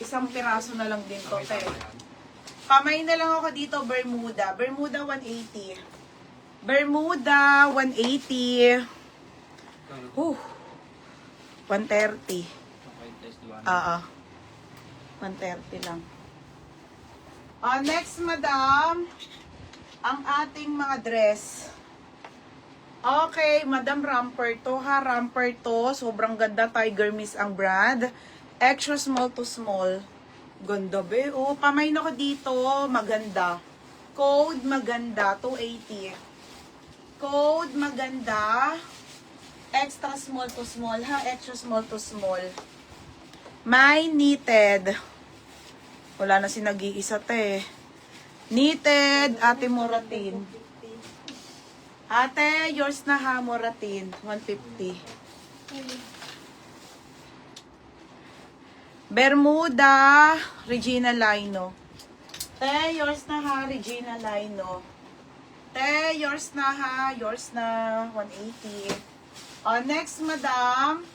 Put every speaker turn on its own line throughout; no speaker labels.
Isang piraso na lang din to,
Okay,
te.
tama yan.
Kamay na lang ako dito, Bermuda. Bermuda 180. Bermuda 180.
Ito,
130.
okay, test 1.
130 lang. Next, madam, ang ating mga dress. Okay, madam, romper to ha. Romper to. Sobrang ganda. Tiger Miss ang brand. Extra small to small. Ganda, be. Oh, pamain ako dito. Maganda. Code maganda. 280. Code maganda. Extra small to small ha. Extra small to small. My knitted. Wala na si nag-iisa, te. Knitted, Ate Moratin. Ate, yours na ha, Moratin. 150. Bermuda, Regina Lino. Te, yours na ha, Regina Lino. Te, yours na ha, yours na, 180. Next, madam,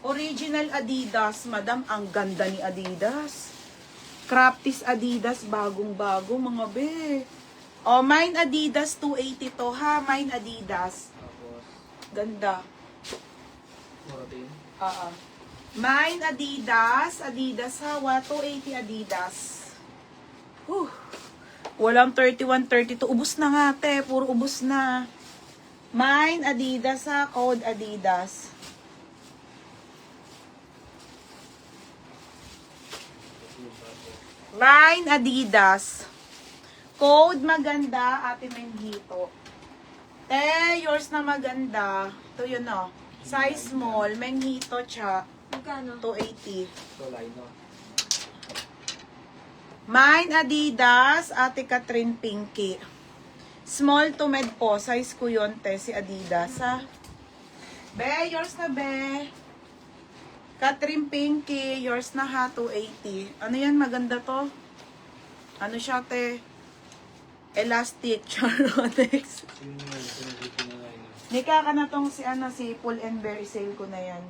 original Adidas. Madam, ang ganda ni Adidas. Crafties Adidas, bagong-bago, mga be. Mine Adidas, 280 to ha, mine Adidas.
Tapos,
Ganda.
Moratin.
Mine Adidas, Adidas hawa, 280 Adidas. Walang 31, 32. Ubus na nga, te. Puro ubus na. Mine Adidas ha, code Adidas. Mine Adidas. Code maganda, Ate Menghito. Te, yours na maganda. Ito yun o. Size small, Menghito cha.
Magkano?
280.
Ito, Lino.
Mine Adidas, Ate Catherine Pinky. Small to med po. Size ko yun, te, si Adidas, ha? Be, yours na, be. Catherine Pinky, yours na ha, 280. Ano yan, maganda to? Ano siya, te? Elastic, Charotex.
Yun nga, pinag-ipin na Lino.
Nika ka na tong si Pull and Bear, sale ko na yan.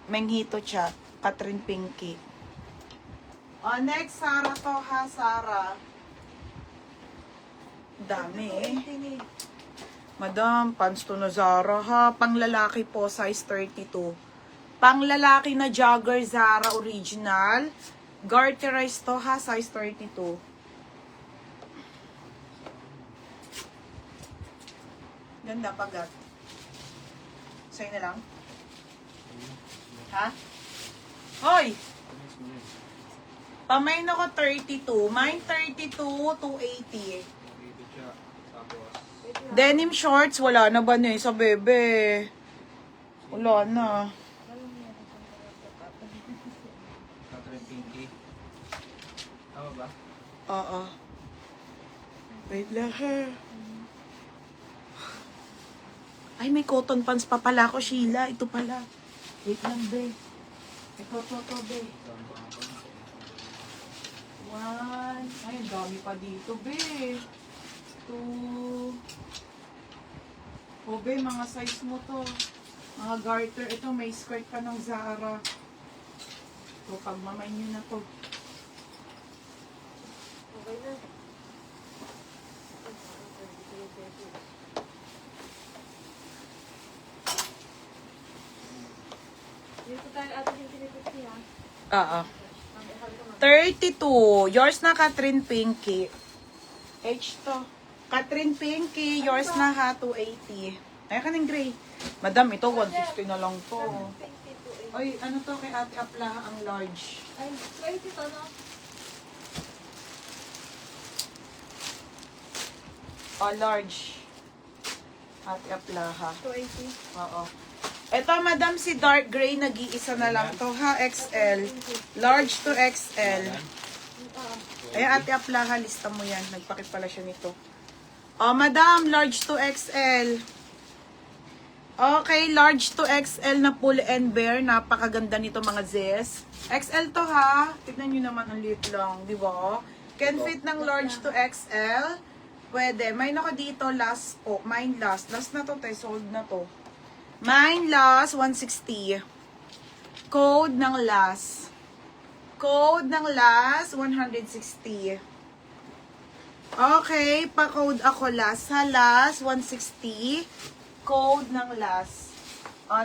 Menghito siya, Catherine Pinky. Next, Sarah to ha, Sarah. Dami eh. Madam, pants to na Zara ha. Panglalaki po, size 32. Panglalaki na jogger Zara original. Garterized to ha, size 32. Ganda pagat. Sa'yo na lang? Ha? Hoy! Pamain ako 32. Mine 32, 280.
Dito siya. Tapos,
Denim shorts, wala na ba na sa bebe? Wala na.
Catherine Pinky. Tama ba?
Oo. Wait lang ha. Ay, may cotton pants pa pala ako, Sheila. Ito pala. Wait lang, be. Ito, be. One. Ay, ang dami pa dito, be. Two. O, be, mga size mo to. Mga garter. Ito, may skirt pa ng Zara. So, pagmamay nyo na to.
Okay na. Dito tayo atin yung pinipiti ha.
Oo. 32. Yours na, Catherine Pinky. H to. Catherine Pinky, yours na ha, 280. Ay, kaning gray. Madam, ito, 160 na lang to. Ay, ano to kay Ate Apla, ang large.
Ay, 20 to no?
Large. Ate Apla, ha.
280.
Oo. Ito, madam, si dark gray, nag-iisa na lang to, ha, XL. Large to XL. Ay, Ate Apla, ha, lista mo yan. Nagpakit pala siya nito. Madam, large to XL. Okay, large to XL na Pull and Bear. Napakaganda nito, mga zes. XL to, ha. Tignan nyo naman, ang liit lang, di ba? Can fit ng large to XL. Pwede. May nako dito, last po. Mine last. Last na to, te. Sold na to. Mine last, 160. Code ng last. Code ng last, 160. Okay, pa-code ako last. Sa last, 160. Code ng last.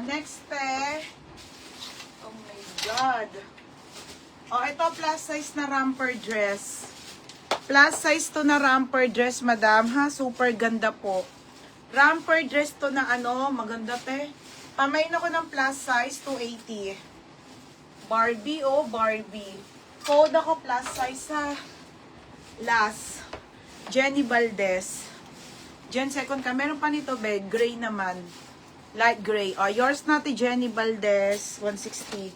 Next, oh my God. Ito, plus size na romper dress. Plus size to na romper dress, madam, ha? Super ganda po. Romper dress to na maganda, te. Pamain ako ng plus size, 280. Barbie, Barbie. Code ako plus size sa last. Jenny Valdez. Jen, second ka. Meron pa nito, be. Gray naman. Light gray. Yours natin, Jenny Valdez, 160.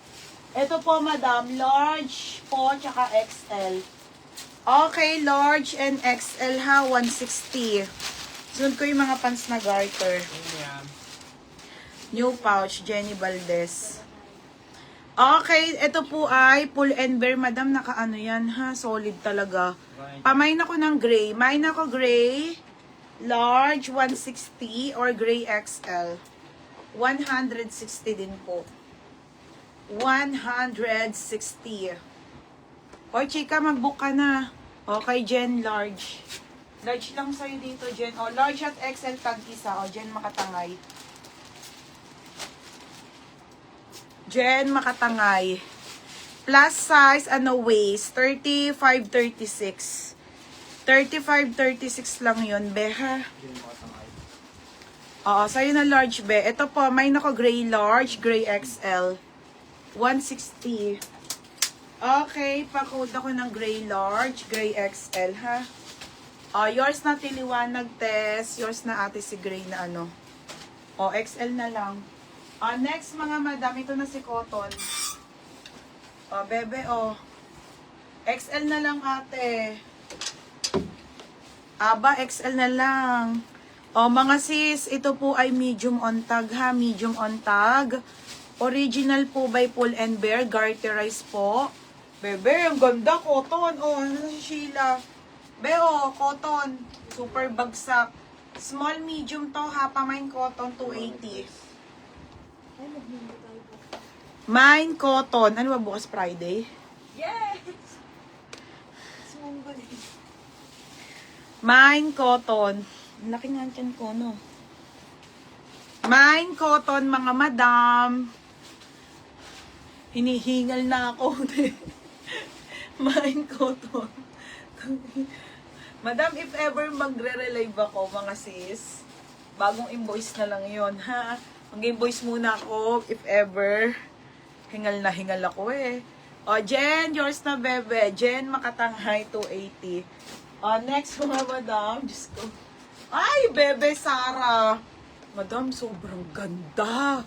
Ito po, madam. Large po, tsaka XL. Okay, large and XL ha, 160. Sunod ko yung mga pants na garter.
Ano yan?
New pouch, Jenny Valdez. Okay, ito po ay pull and bear, madam. Nakaano yan ha, solid talaga. Pamain ako ng gray. Main ako gray, large, 160 or gray XL. 160 din po. 160. Hoy, chika, mag-book ka na. Okay, Jen, large. Large lang sa'yo dito, Jen. Large at XL tag isa. Jen, makatangay. Jen, makatangay. Plus size, waist. 35-36. 35-36 lang yun, beha.
Hindi mo makatangay.
Sa'yo na large, be. Ito po, may nako gray large, gray XL. 160. Okay, pa-code ako ng gray large, gray XL, ha? Yours na tiliwanag, Tess. Yours na ate si gray na XL na lang. Next, mga madam, ito na si cotton. Bebe, XL na lang, ate. Aba, XL na lang. Mga sis, ito po ay medium on tag, ha? Medium on tag. Original po by Pull and Bear. Garterize po. Bebe, ang ganda. Cotton. Ano si Sheila? Be, cotton. Super bagsak. Small, medium to, ha? Pamain cotton, 280.
Ay, maghindi tayo po.
Mine cotton. Ano ba bukas Friday?
Yes! Sumunggo din.
Mine cotton. Laki nga tiyan ko, no? Mine cotton, mga madam. Hinihingal na ako. Mine cotton. Madam, if ever magre-relive ako, mga sis, bagong invoice na lang yon, ha? Mag-invoice muna ako, if ever. Hingal na hingal ako, eh. Jen, yours na, bebe. Jen, makatanghay, 280. Next, mga madam. Diyos ko. Ay, bebe, Sarah. Madam, sobrang ganda.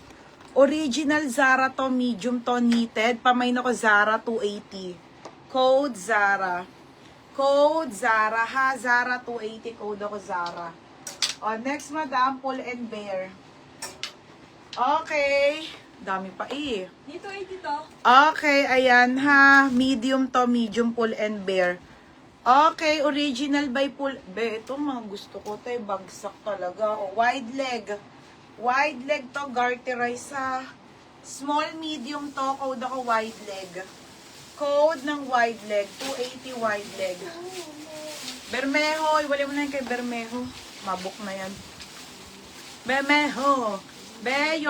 Original Zara to, medium to, knitted. Pamain ako Zara, 280. Code Zara. Code Zara, ha? Zara, 280. Code ako Zara. Next, madam, Pull and Bear. Okay. Dami pa eh.
Dito, 80 to.
Okay, ayan ha. Medium to, medium Pull and Bear. Okay, original by Pull. Be, ito mga gusto ko. Ito bagsak talaga. Wide leg. Wide leg to, garterize ha. Small, medium to, code ako wide leg. Code ng wide leg, 280 wide leg. Bermejo, iwala mo na yun kay Bermejo. Mabok na yan. Bermejo. Be,